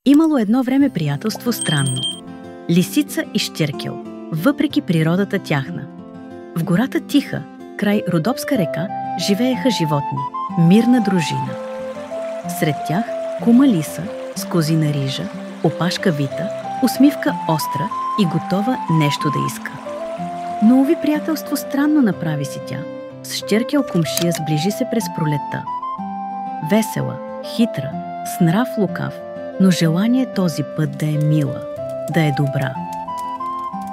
Имало едно време приятелство странно. Лисица и щеркел, въпреки природата тяхна. В гората Тиха, край Родопска река, живееха животни, мирна дружина. Сред тях кума лиса с козина рижа, опашка вита, усмивка остра и готова нещо да иска. Но уви приятелство странно направи си тя. С щеркел кумшия сближи се през пролетта. Весела, хитра, с нрав лукав, но желание този път да е мила, да е добра.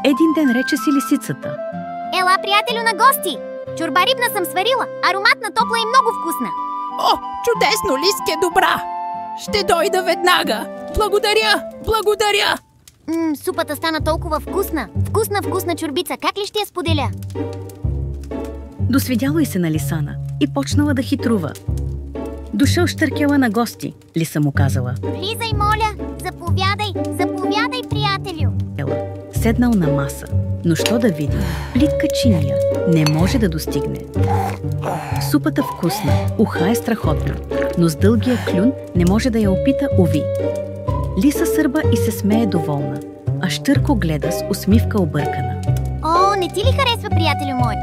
Един ден рече си лисицата: Ела, приятелю, на гости! Чорба рибна съм сварила, ароматна, топла и много вкусна. О, чудесно, Лиске, добра! Ще дойда веднага! Благодаря! Благодаря! Супата стана толкова вкусна. Вкусна чорбица. Как ли ще я споделя? Досвидяла й се на Лисана и почнала да хитрува. Дошъл щъркела на гости, Лиса му казала. Влизай, моля! Заповядай, приятелю! Ела седнал на маса, но що да види? Плитка чиния не може да достигне. Супата вкусна, уха е страхотна, но с дългия клюн не може да я опита, уви. Лиса сърба и се смее доволна, а Щърко гледа с усмивка объркана. О, не ти ли харесва, приятелю мой?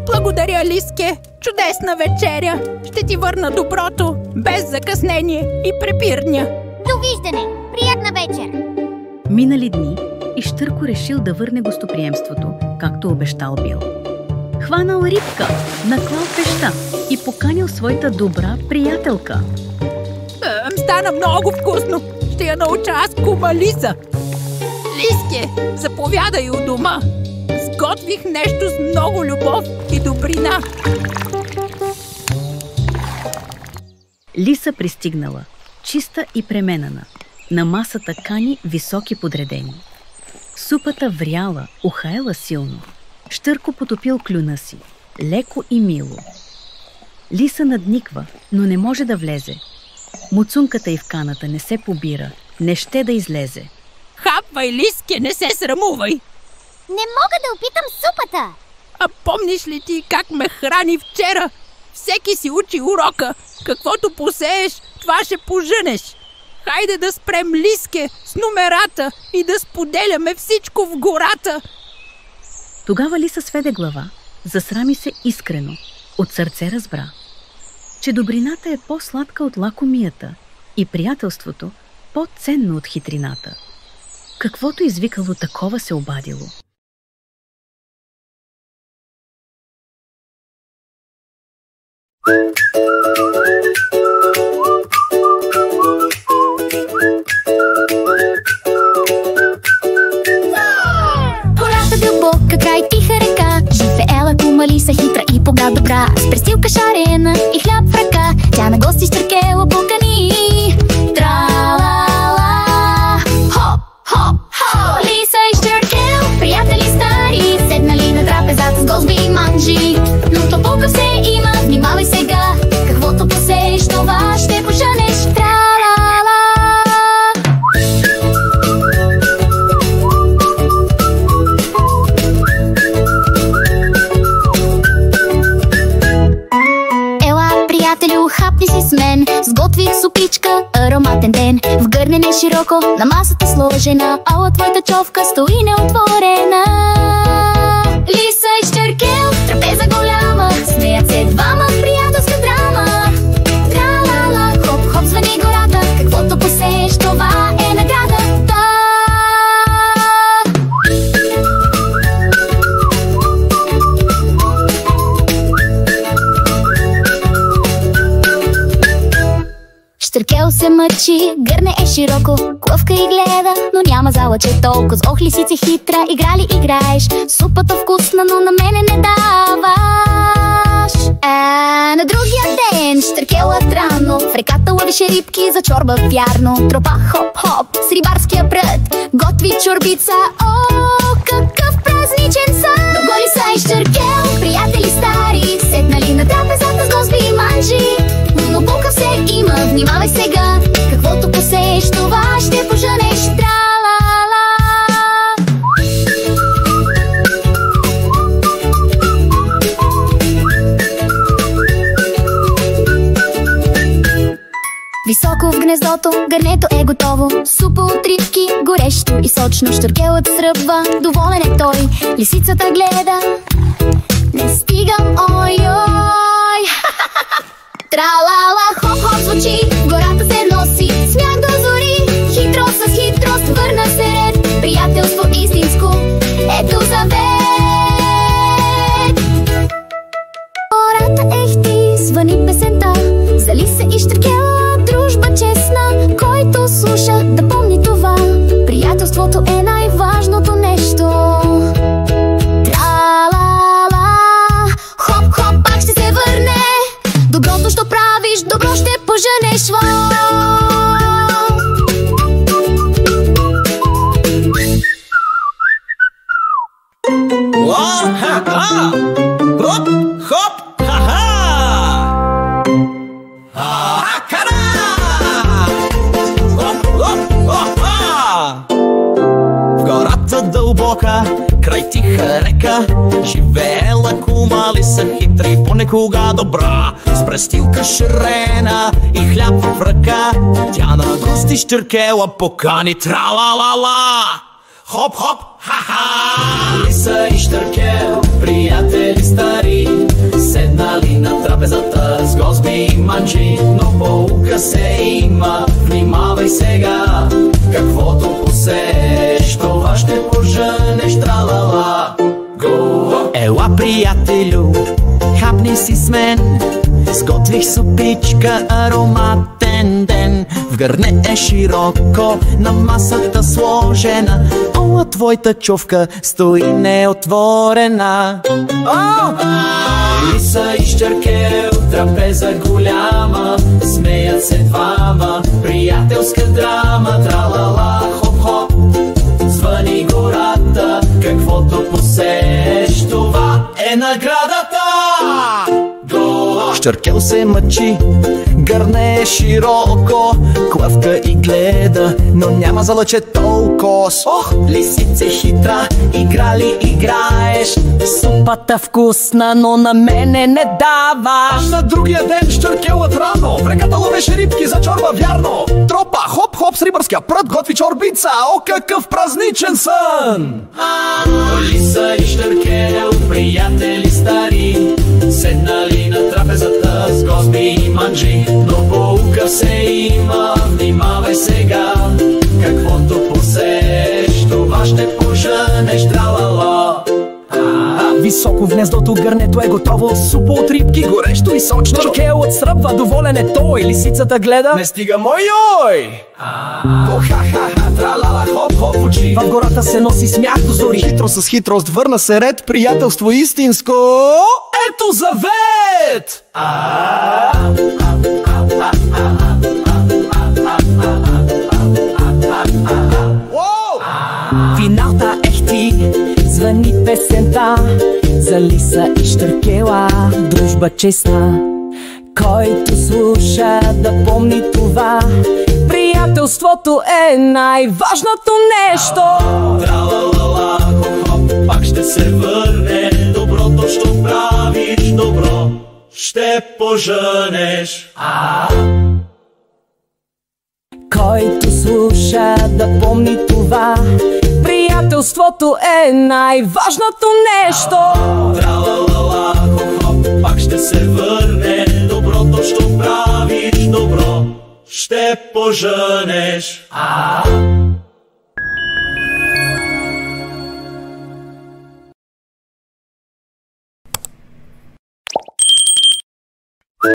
Благодаря, Лиске! Чудесна вечеря! Ще ти върна доброто, без закъснение и препирня! Довиждане! Приятна вечер! Минали дни и Щърко решил да върне гостоприемството, както обещал бил. Хванал рибка, наклал пеща и поканил своята добра приятелка. Стана много вкусно! Ще я науча аз, кума Лиса! Лиске, заповядай у дома! Сготвих нещо с много любов и добрина! Лиса пристигнала, чиста и пременена. На масата кани високи подредени. Супата вряла, ухаела силно. Щърко потопил клюна си, леко и мило. Лиса надниква, но не може да влезе. Муцунката й в каната не се побира, не ще да излезе. Хапвай, Лиске, не се срамувай! Не мога да опитам супата! А помниш ли ти как ме храни вчера? Всеки си учи урока. Каквото посееш, това ще пожънеш. Хайде да спрем, Лиске, с номерата и да споделяме всичко в гората. Тогава Лиса сведе глава, засрами се искрено, от сърце разбра, че добрината е по-сладка от лакомията и приятелството по-ценно от хитрината. Каквото извикало, такова се обадило. Гората дълбока край тиха река живеела кума Лиса, хитра и бога добра. С престилка шарена и хляб в ръка тя на гости Щъркела покани. Тра-ла-ла, хоп, хоп, хоп. Лиса и Щъркел, приятели стари, седнали на трапезата с гозби и манджи. Но то пока все има, внимавай сега, каквото посееш, това ще пожънеш. Тра-ла-ла. Ела, приятелю, хапни си с мен, сготвих супичка, ароматен ден. В гърнене широко, на масата сложена, ала твоята човка стои неотворена. Лиса и Щъркел, трапеза голяма, смеят се двама в приятелска драма. Тра-ла-ла, хоп-хоп звъни гората, каквото посееш, това е наградата. Щъркел се мъчи, гърне е широко, клъвка и гледа, но няма залъче толкова. Ох, лисице хитра, играли играеш, супата вкусна, но на мене не даваш. На другия ден Щъркела рано в реката ловеше рибки за чорба, вярно. Тропа хоп-хоп с рибарския прът, готви чорбица, о, какъв празничен сън! Много Лиса и Щъркел, приятели стари, седнали на трапезата с гозби и манджи. Но булка все има, внимавай сега, каквото посееш, това ще пожънеш. Тра-ла-ла. Високо в гнездото, гърнето е готово. Супа от рибки, горещо и сочно. Щуркелът сръбва, доволен е той. Лисицата гледа, не стигам, ой-ой. Тра-ла-ла, хоп-хоп звучи, гората се носи, смях до зори. Хитрост с хитрост, върна се ред, приятелство истинско, ето завет. Гората ехти, звъни песента, за Лиса и Щуркела, дружба честна. Който слуша, да помни това, приятелството е най-важното нещо. Тра-ла-ла, хоп-хоп, пак ще се върне. Доброто, що правиш, добро ще поженеш. Хоп, хоп, ха-ха! Кара! Хоп, хоп, хоп-ха! В гората дълбока, край тиха река, живеела кума Лиса хитра и понекога добра. С престилка ширена и хляб в ръка, тя на гости Щуркела покани. Тра-ла-ла-ла! Хоп-хоп, ха-ха! Лиса и Щуркел, приятели стари, седнали на трапезата с гозби и манджи. Но поука се има, внимавай сега, каквото посееш, това ще поженеш. Тра-ла-ла, го! Ела, приятелю, хапни си с мен, сготвих супичка, ароматен ден. В гърне е широко, на масата сложена, ола твоята човка стои неотворена. Лиса и Щуркел, трапеза голяма, смеят се двама, приятелска драма. Тра-ла-ла, хоп-хоп, звъни гората, каквото посееш, това е наградата. Щуркел се мъчи, гърне е широко, клъвка и гледа, но няма за лъче толкова. Ох, лисице хитра, игра ли играеш? Супата вкусна, но на мене не даваш. На другия ден Щуркелът рано в реката ловеше рибки за чорба, вярно. Тропа хоп-хоп с рибърския прът готви чорбица. О, какъв празничен сън! Лиса и Щуркел, приятели стари, седнали на трапезата с гозби и манджи. Но поука се има, внимавай сега, каквото посееш, това ще поженеш. Тра-ла-ла. Високо в гнездото, гърнето е готово. Супа от рибки, горещо и сочно. Щуркелът сръбва, доволен е той. Лисицата гледа, не стига, ой-ой. Ха-ха-ха, тра-ла-ла, хоп-хоп учи. В гората се носи смях до зори. Хитрост с хитрост, върна се ред, приятелство истинско, ето завет! Вината ехти, звъни песента, за Лиса и Щуркела, дружба честна. Който слуша, да помни това, приятелството е най-важното нещо. Тра-ла-ла-ла, хоп-хоп, пак ще се върне. Доброто, що правиш, добро ще поженеш. Който слуша, да помни това, приятелството е най-важното нещо. Тра-ла-ла-ла, хоп-хоп, пак ще се върне. Доброто, що правиш, добро ще поженеш.